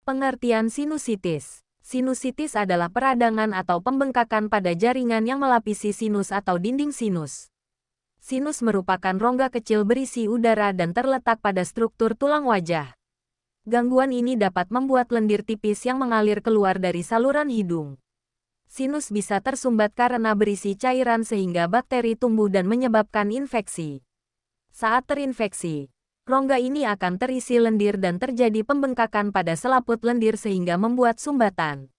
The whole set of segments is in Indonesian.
Pengertian sinusitis. Sinusitis adalah peradangan atau pembengkakan pada jaringan yang melapisi sinus atau dinding sinus. Sinus merupakan rongga kecil berisi udara dan terletak pada struktur tulang wajah. Gangguan ini dapat membuat lendir tipis yang mengalir keluar dari saluran hidung. Sinus bisa tersumbat karena berisi cairan sehingga bakteri tumbuh dan menyebabkan infeksi. Saat terinfeksi, rongga ini akan terisi lendir dan terjadi pembengkakan pada selaput lendir sehingga membuat sumbatan.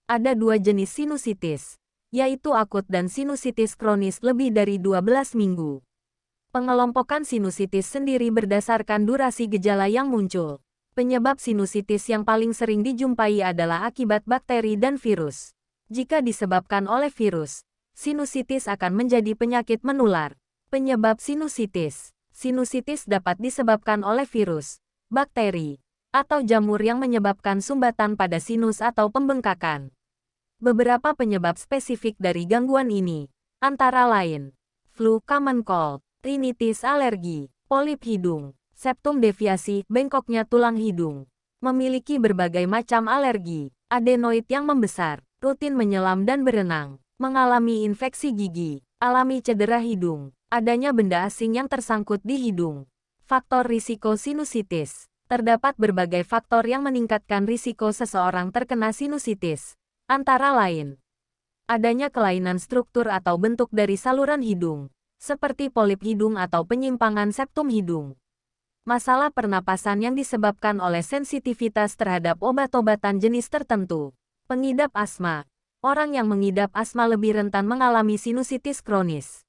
Ada dua jenis sinusitis, yaitu akut dan sinusitis kronis lebih dari 12 minggu. Pengelompokan sinusitis sendiri berdasarkan durasi gejala yang muncul. Penyebab sinusitis yang paling sering dijumpai adalah akibat bakteri dan virus. Jika disebabkan oleh virus, sinusitis akan menjadi penyakit menular. Penyebab sinusitis. Sinusitis dapat disebabkan oleh virus, bakteri, atau jamur yang menyebabkan sumbatan pada sinus atau pembengkakan. Beberapa penyebab spesifik dari gangguan ini, antara lain, flu, common cold, rinitis, alergi, polip hidung, septum deviasi, bengkoknya tulang hidung, memiliki berbagai macam alergi, adenoid yang membesar, rutin menyelam dan berenang, mengalami infeksi gigi, alami cedera hidung, adanya benda asing yang tersangkut di hidung. Faktor risiko sinusitis. Terdapat berbagai faktor yang meningkatkan risiko seseorang terkena sinusitis. Antara lain, adanya kelainan struktur atau bentuk dari saluran hidung, seperti polip hidung atau penyimpangan septum hidung. Masalah pernapasan yang disebabkan oleh sensitivitas terhadap obat-obatan jenis tertentu. Pengidap asma. Orang yang mengidap asma lebih rentan mengalami sinusitis kronis.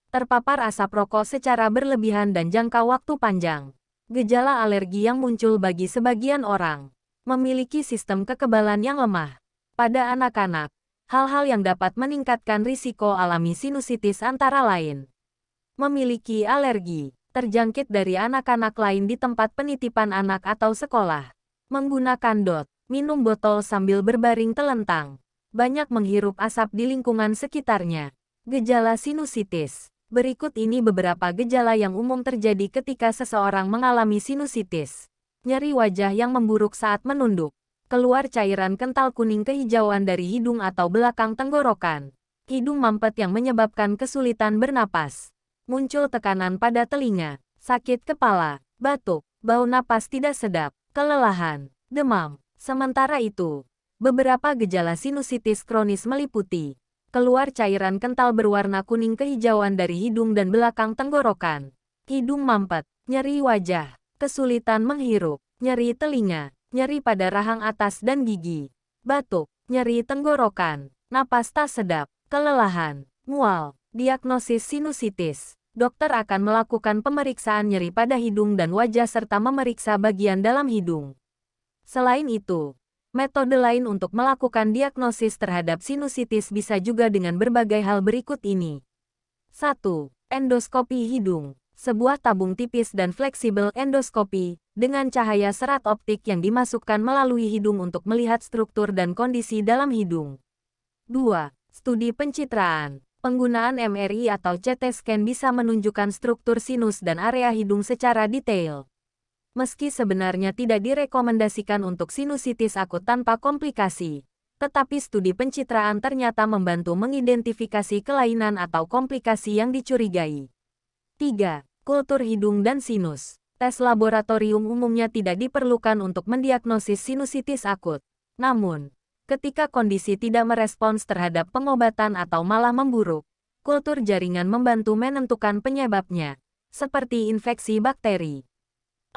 Terpapar asap rokok secara berlebihan dan jangka waktu panjang. Gejala alergi yang muncul bagi sebagian orang. Memiliki sistem kekebalan yang lemah. Pada anak-anak, hal-hal yang dapat meningkatkan risiko alami sinusitis antara lain. Memiliki alergi, terjangkit dari anak-anak lain di tempat penitipan anak atau sekolah. Menggunakan DOT, minum botol sambil berbaring telentang. Banyak menghirup asap di lingkungan sekitarnya. Gejala sinusitis. Berikut ini beberapa gejala yang umum terjadi ketika seseorang mengalami sinusitis. Nyeri wajah yang memburuk saat menunduk. Keluar cairan kental kuning kehijauan dari hidung atau belakang tenggorokan. Hidung mampet yang menyebabkan kesulitan bernapas. Muncul tekanan pada telinga. Sakit kepala, batuk, bau napas tidak sedap, kelelahan, demam. Sementara itu, beberapa gejala sinusitis kronis meliputi keluar cairan kental berwarna kuning kehijauan dari hidung dan belakang tenggorokan. Hidung mampet, nyeri wajah, kesulitan menghirup, nyeri telinga, nyeri pada rahang atas dan gigi, batuk, nyeri tenggorokan, napas tak sedap, kelelahan, mual. Diagnosis sinusitis. Dokter akan melakukan pemeriksaan nyeri pada hidung dan wajah serta memeriksa bagian dalam hidung. Selain itu, metode lain untuk melakukan diagnosis terhadap sinusitis bisa juga dengan berbagai hal berikut ini. 1. Endoskopi hidung. Sebuah tabung tipis dan fleksibel endoskopi, dengan cahaya serat optik yang dimasukkan melalui hidung untuk melihat struktur dan kondisi dalam hidung. 2. Studi pencitraan. Penggunaan MRI atau CT scan bisa menunjukkan struktur sinus dan area hidung secara detail. Meski sebenarnya tidak direkomendasikan untuk sinusitis akut tanpa komplikasi, tetapi studi pencitraan ternyata membantu mengidentifikasi kelainan atau komplikasi yang dicurigai. 3. Kultur hidung dan sinus. Tes laboratorium umumnya tidak diperlukan untuk mendiagnosis sinusitis akut. Namun, ketika kondisi tidak merespons terhadap pengobatan atau malah memburuk, kultur jaringan membantu menentukan penyebabnya, seperti infeksi bakteri.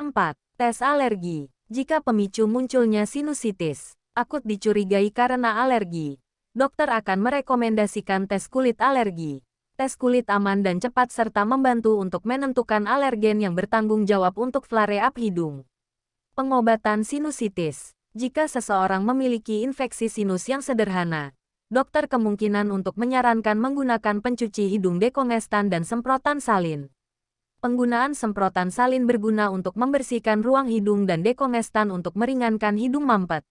4. Tes alergi. Jika pemicu munculnya sinusitis akut dicurigai karena alergi, dokter akan merekomendasikan tes kulit alergi. Tes kulit aman dan cepat serta membantu untuk menentukan alergen yang bertanggung jawab untuk flare-up hidung. Pengobatan sinusitis. Jika seseorang memiliki infeksi sinus yang sederhana, dokter kemungkinan untuk menyarankan menggunakan pencuci hidung dekongestan dan semprotan salin. Penggunaan semprotan salin berguna untuk membersihkan ruang hidung dan dekongestan untuk meringankan hidung mampet.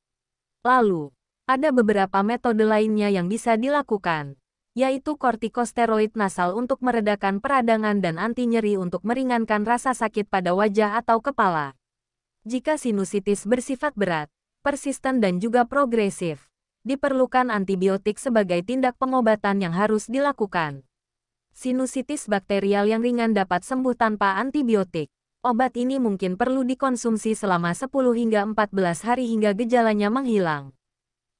Lalu, ada beberapa metode lainnya yang bisa dilakukan, yaitu kortikosteroid nasal untuk meredakan peradangan dan anti nyeri untuk meringankan rasa sakit pada wajah atau kepala. Jika sinusitis bersifat berat, persisten dan juga progresif. Diperlukan antibiotik sebagai tindak pengobatan yang harus dilakukan. Sinusitis bakterial yang ringan dapat sembuh tanpa antibiotik. Obat ini mungkin perlu dikonsumsi selama 10 hingga 14 hari hingga gejalanya menghilang.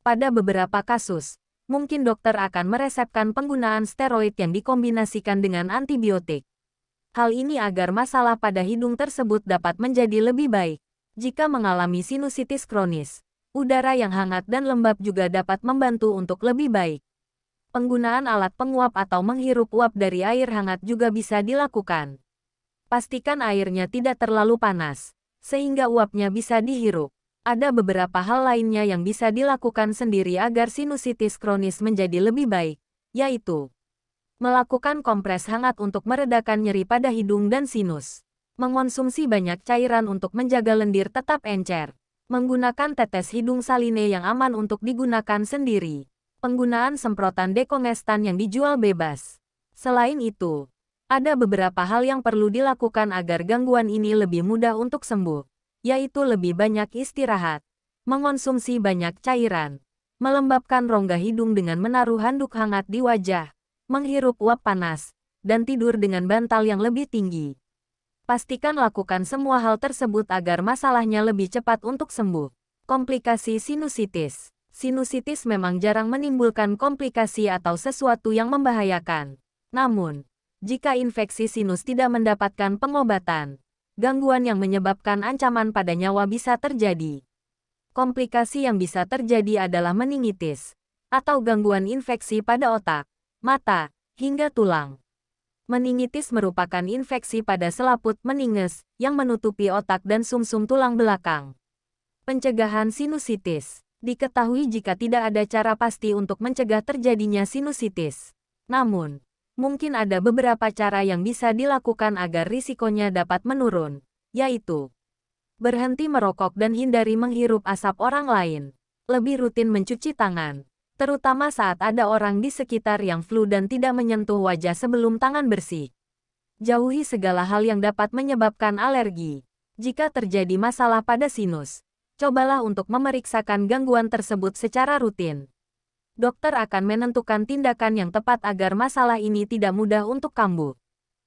Pada beberapa kasus, mungkin dokter akan meresepkan penggunaan steroid yang dikombinasikan dengan antibiotik. Hal ini agar masalah pada hidung tersebut dapat menjadi lebih baik. Jika mengalami sinusitis kronis, udara yang hangat dan lembab juga dapat membantu untuk lebih baik. Penggunaan alat penguap atau menghirup uap dari air hangat juga bisa dilakukan. Pastikan airnya tidak terlalu panas, sehingga uapnya bisa dihirup. Ada beberapa hal lainnya yang bisa dilakukan sendiri agar sinusitis kronis menjadi lebih baik, yaitu melakukan kompres hangat untuk meredakan nyeri pada hidung dan sinus. Mengonsumsi banyak cairan untuk menjaga lendir tetap encer. Menggunakan tetes hidung saline yang aman untuk digunakan sendiri. Penggunaan semprotan dekongestan yang dijual bebas. Selain itu, ada beberapa hal yang perlu dilakukan agar gangguan ini lebih mudah untuk sembuh, yaitu lebih banyak istirahat, mengonsumsi banyak cairan, melembabkan rongga hidung dengan menaruh handuk hangat di wajah, menghirup uap panas, dan tidur dengan bantal yang lebih tinggi. Pastikan lakukan semua hal tersebut agar masalahnya lebih cepat untuk sembuh. Komplikasi sinusitis. Sinusitis memang jarang menimbulkan komplikasi atau sesuatu yang membahayakan. Namun, jika infeksi sinus tidak mendapatkan pengobatan, gangguan yang menyebabkan ancaman pada nyawa bisa terjadi. Komplikasi yang bisa terjadi adalah meningitis, atau gangguan infeksi pada otak, mata, hingga tulang. Meningitis merupakan infeksi pada selaput meninges yang menutupi otak dan sumsum tulang belakang. Pencegahan sinusitis. Diketahui jika tidak ada cara pasti untuk mencegah terjadinya sinusitis. Namun, mungkin ada beberapa cara yang bisa dilakukan agar risikonya dapat menurun, yaitu berhenti merokok dan hindari menghirup asap orang lain. Lebih rutin mencuci tangan, terutama saat ada orang di sekitar yang flu dan tidak menyentuh wajah sebelum tangan bersih. Jauhi segala hal yang dapat menyebabkan alergi. Jika terjadi masalah pada sinus, cobalah untuk memeriksakan gangguan tersebut secara rutin. Dokter akan menentukan tindakan yang tepat agar masalah ini tidak mudah untuk kambuh.